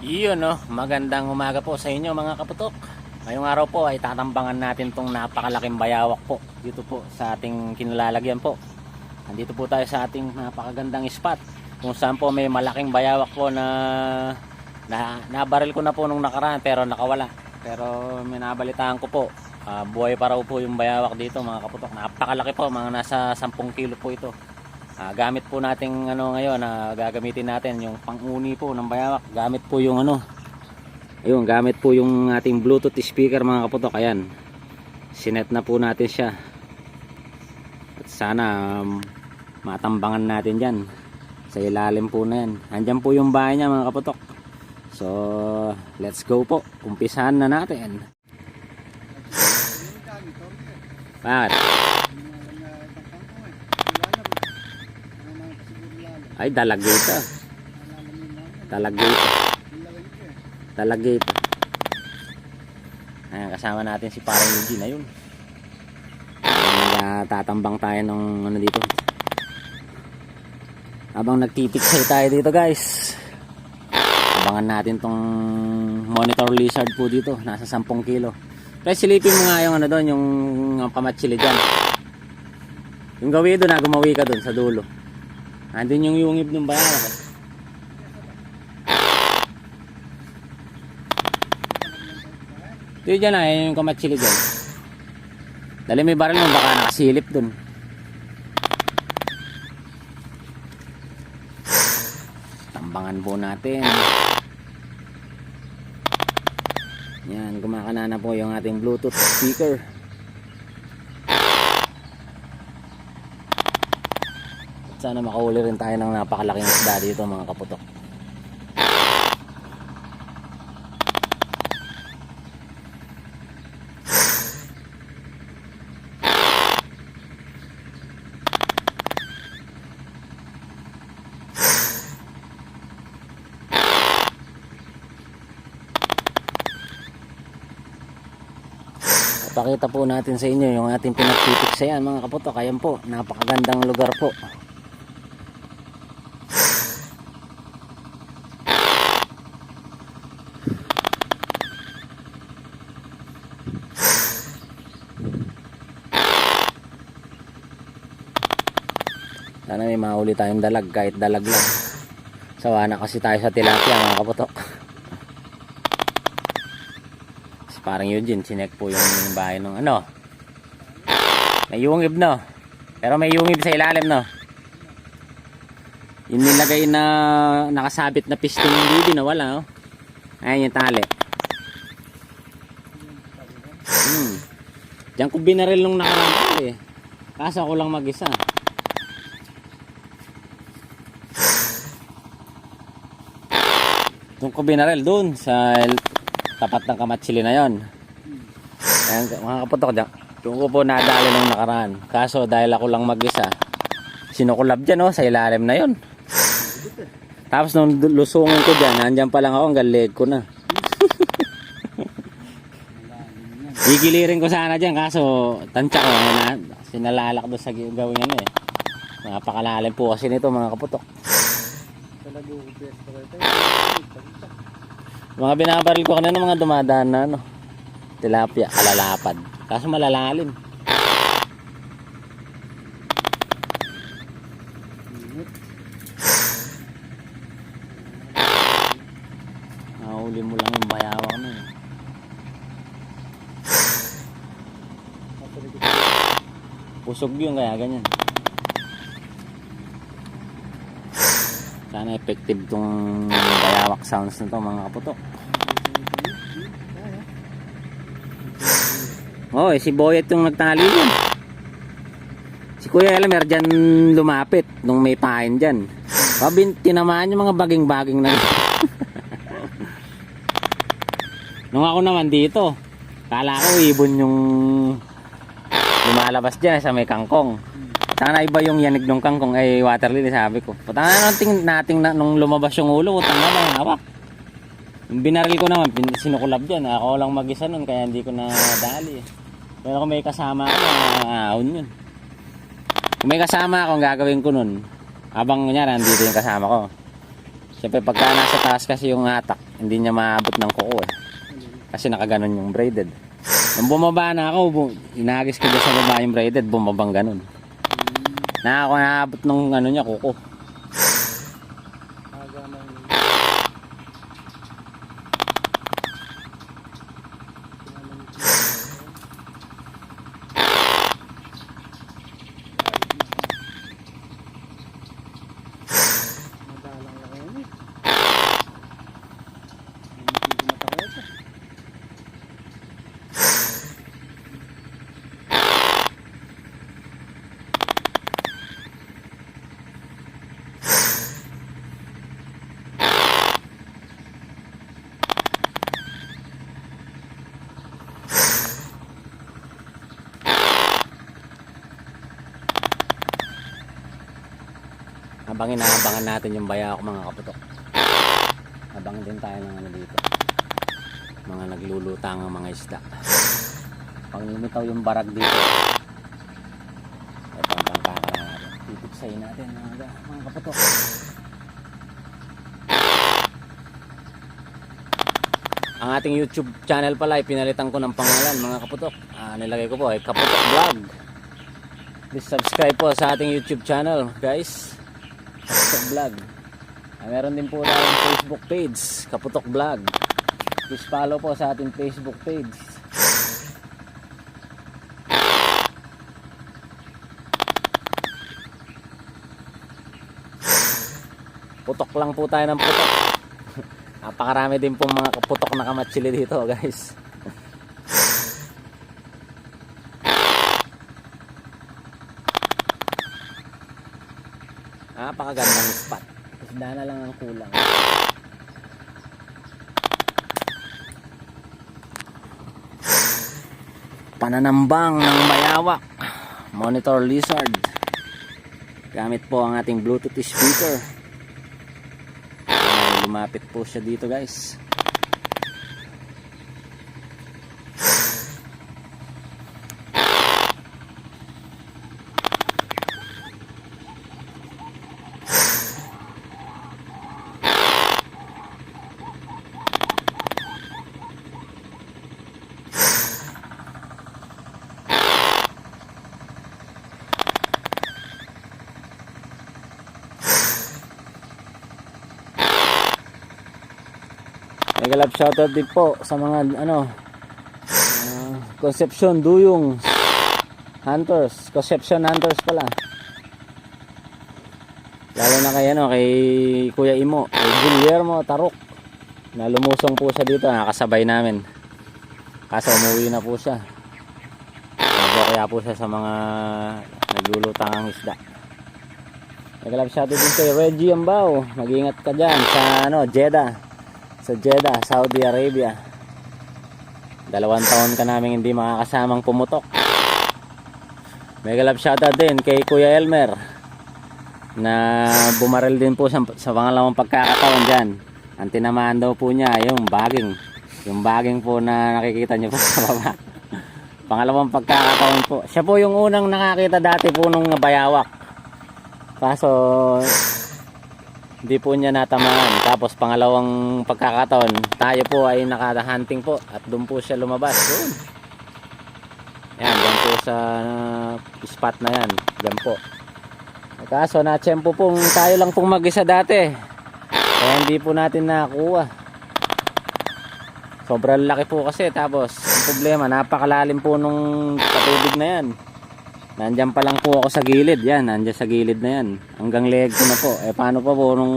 Iyon no, magandang umaga po sa inyo mga kaputok. Ngayong araw po ay tatambangan natin tong napakalaking bayawak po dito po sa ating kinalalagyan po. Nandito po tayo sa ating napakagandang spot kung saan po may malaking bayawak po na nabaril ko na po nung nakaraan pero nakawala. Pero minabalitaan ko po, buhay pa raw po yung bayawak dito mga kaputok. Napakalaki po, mga nasa 10 kilo po ito. Gamit po nating ngayon, gagamitin natin yung pang-uni po ng bayawak. Gamit po yung ayun, gamit po yung ating Bluetooth speaker mga kaputok. Ayan, sinet na po natin siya at sana matambangan natin dyan sa ilalim po na yan. Andyan po yung bahay niya mga kaputok. So let's go po, umpisahan na natin. Bakit? Ay, dalagita. Dalagita. Ayan, kasama natin si Parang Eugene. Ayun. Tatambang tayo ng dito. Habang nagtitiksay tayo dito guys. Abangan natin tong monitor lizard po dito. Nasa 10 kilo. Pero silipin mo nga yung doon, yung pamatsili dyan. Yung gawi doon, gumawi ka doon sa dulo. Andun yung yungib ng bayawak eh. Dito dyan yung kamatsili dyan. Dali may baril mo, baka nakasilip dun. Tambangan po natin. Yan, kumakana na po yung ating Bluetooth speaker. Sana makahuli rin tayo ng napakalaking isda dito mga kaputok. Pakita po natin sa inyo yung ating pinagtitiksayan mga kaputok. Ayan po, napakagandang lugar po. Sana may mahuli tayong dalag, kahit dalag lang. Sawa na kasi tayo sa tilapia mga kaputok. Parang Eugene, sinek po yung bahay ng may yungib no, pero may yungib sa ilalim no. Yung nilagay na nakasabit na piston ng bibi na wala oh. Ayan yung tali. Diyan ko binaril nung nakaraan eh. Kaso ako lang mag-isa. Doon ko binaril doon sa tapat ng kamatsili na yon. Ayan, mga kaputok dyan. Doon ko po nadali nung nakaraan. Kaso dahil ako lang mag-isa, sinukulab dyan sa ilalim na yon. Tapos nung lusungin ko dyan, nandyan pa lang ako, hanggang leg ko na. Igilirin ko sana dyan, kaso tansya ko sinalalak doon sa gawin eh. Napakalalim po kasi nito mga kaputok. Mga binabaril ko kanina, mga dumadaan na tilapia, kalalapad. Kaso malalalim. Nahuli mo lang yung bayawak na yun. Pusog yun kaya ganyan. Sana effective tong bayawak sounds na to mga kaputok. Si Boyet yung nagtali yan. Si Kuya Elmer dyan lumapit nung may pain dyan. Tinamaan yung mga baging-baging na nung ako naman dito, kala ko ibon yung lumalabas dyan sa may kangkong. Sana iba yung yanig ng kangkong ay water lily, sabi ko. Putang na nating nung lumabas yung ulo, utang na lang hawak. Yung binaril ko naman, sinukulab dyan. Ako lang mag-isa nun, kaya hindi ko na dali. Pero kung may kasama ako, ahon yun. Kung may kasama ako, ang gagawin ko nun, habang kunyari, nandito yung kasama ko. Siyempre pagka nasa taas kasi yung hatak, hindi niya maabot ng kuko eh. Kasi nakaganon yung braided. Nung bumaba na ako, inagis ko dyan sa baba yung braided, bumabang ganon. Naabot ng ano niya, kuko. Abangan natin yung bayawak mga kaputok. Abangan din tayo ng ano dito. Mga naglulutang ang mga isda. Pag lumitaw yung barag dito, ito ang pangkaka natin. Titipsayin natin mga kaputok. Ang ating YouTube channel pala ay pinalitan ko ng pangalan mga kaputok. Nilagay ko po ay Kaputok Vlog. Please subscribe po sa ating YouTube channel guys. Kaputok Vlog. Meron din po tayong Facebook page, Kaputok Vlog. Please follow po sa ating Facebook page. Putok lang po tayo ng putok. Napakarami din po mga kaputok na kamatsili dito guys. Napakagandang spot. Isda na lang ang kulang. Pananambang ng bayawak. Monitor lizard. Gamit po ang ating Bluetooth speaker. Lumapit po siya dito guys. Mega love shoutout din po sa mga Concepcion Duyong Hunters, Concepcion Hunters pala. Lalo na kay Kuya Imo, kay Guillermo Tarok. Na lumusong po siya dito, nakasabay namin. Kaso umuwi na po siya. Kaya po siya sa mga naglulutang ang isda. Mega love shoutout din kay Reggie Ambao. Mag-ingat ka dyan sa Jeddah. Sa Jeddah, Saudi Arabia. 2 taon ka namin hindi makakasamang pumutok. Mega love shoutout din kay Kuya Elmer na bumaril din po sa pangalawang pagkakataon dyan. Ang tinamaan daw po niya yung baging po na nakikita niyo po sa baba. Pangalawang pagkakataon po. Siya po yung unang nakakita dati po nung bayawak. Kaso hindi po niya natamaan. Tapos pangalawang pagkakataon, tayo po ay naka-hunting po at doon po siya lumabas. Doon. Yan, dyan po sa spot na yan. Dyan po. Kaso na-tsempo pong tayo lang pong mag-isa dati. Kaya hindi po natin nakakuha. Sobrang laki po kasi. Tapos, ang problema, napakalalim po nung patubig na yan. Nandyan pa lang po ako sa gilid. Yan, nandyan sa gilid na yan. Hanggang leg ko na po. Paano pa po nung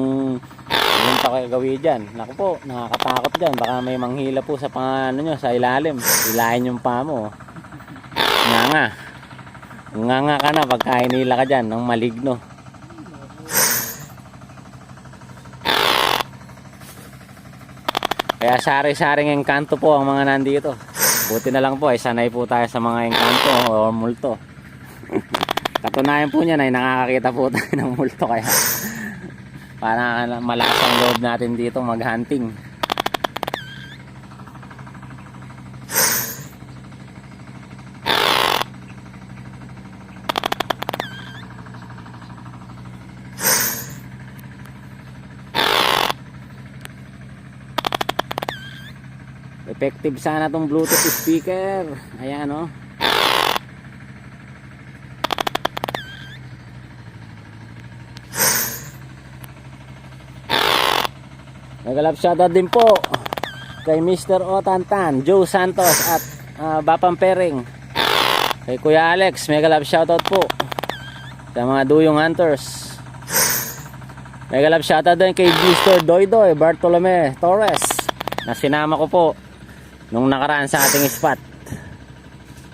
yung pakagawin dyan? Naku po, nakakatakot dyan. Baka may manghila po sa pangano nyo, sa ilalim. Ilahin yung paa mo. Nganga ka na pagka hinila ka dyan ng maligno. Kaya sari-saring engkanto po ang mga nandito. Buti na lang po ay sanay po tayo sa mga engkanto o multo. Katunayan po niyan ay nakakakita po tayo ng multo, kaya para malakas ang loob natin dito mag-hunting. Effective sana tong Bluetooth speaker. Ayan oh. Nagalap shoutout din po kay Mr. Otantan, Joe Santos at Bapang Pering. Kay Kuya Alex, mega love shoutout po sa mga duyong hunters. Mega love shoutout din kay Mr. Doydoy Bartolome Torres na sinama ko po nung nakaraan sa ating spot.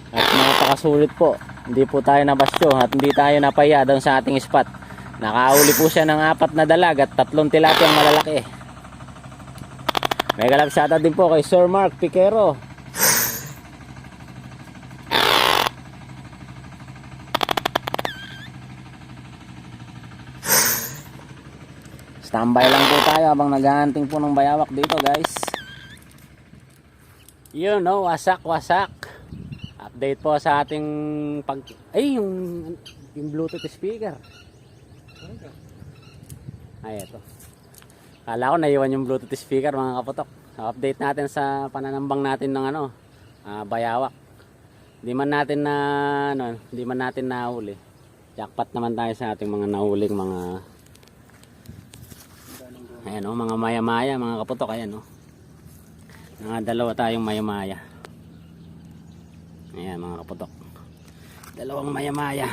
At napakasulit po. Hindi po tayo nabasyo at hindi tayo napaya doon sa ating spot. Nakahuli po siya ng 4 na dalag at 3 tilapiyang malalaki. Mega love shoutout din po kay Sir Mark Piquero. Standby lang po tayo habang naghahunting po ng bayawak dito, guys. You know, wasak. Update po sa ating yung Bluetooth speaker. Ay, ito. Kala ko naiwan yung Bluetooth speaker, mga kaputok. Update natin sa pananambang natin ng bayawak. Hindi man natin nahuli. Jackpot naman tayo sa ating mga nahuling mga ayan oh, mga maya-maya, mga kaputok. Ayan oh. Dalawa tayong maya-maya. Ayan mga kaputok. Dalawang maya-maya.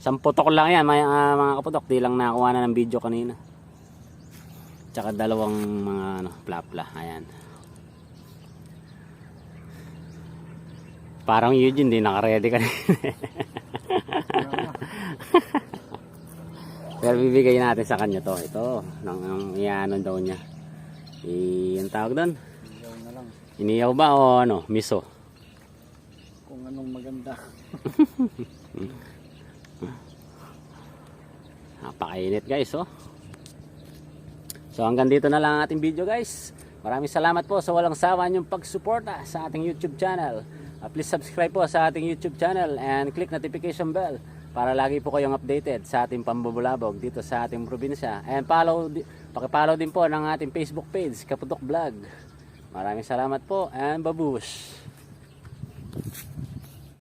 10 putok lang yan mga kaputok. Di lang nakakuha na ng video kanina. Tsaka dalawang mga plapla. Ayan. Parang Eugene di naka-ready kanina. Pero bibigay natin sa kanya to. Ito. Nang iyanon daw niya. Yung tawag doon? Iniyaw ba o miso? Kung anong maganda. Napakainit guys oh. So hanggang dito na lang ang ating video guys. Maraming salamat po sa walang sawa niyong pagsuporta sa ating YouTube channel. Please subscribe po sa ating YouTube channel and click notification bell para lagi po kayong updated sa ating pambubulabog dito sa ating probinsya. And paki-follow din po ng ating Facebook page, Kaputok Vlog. Maraming salamat po and babush!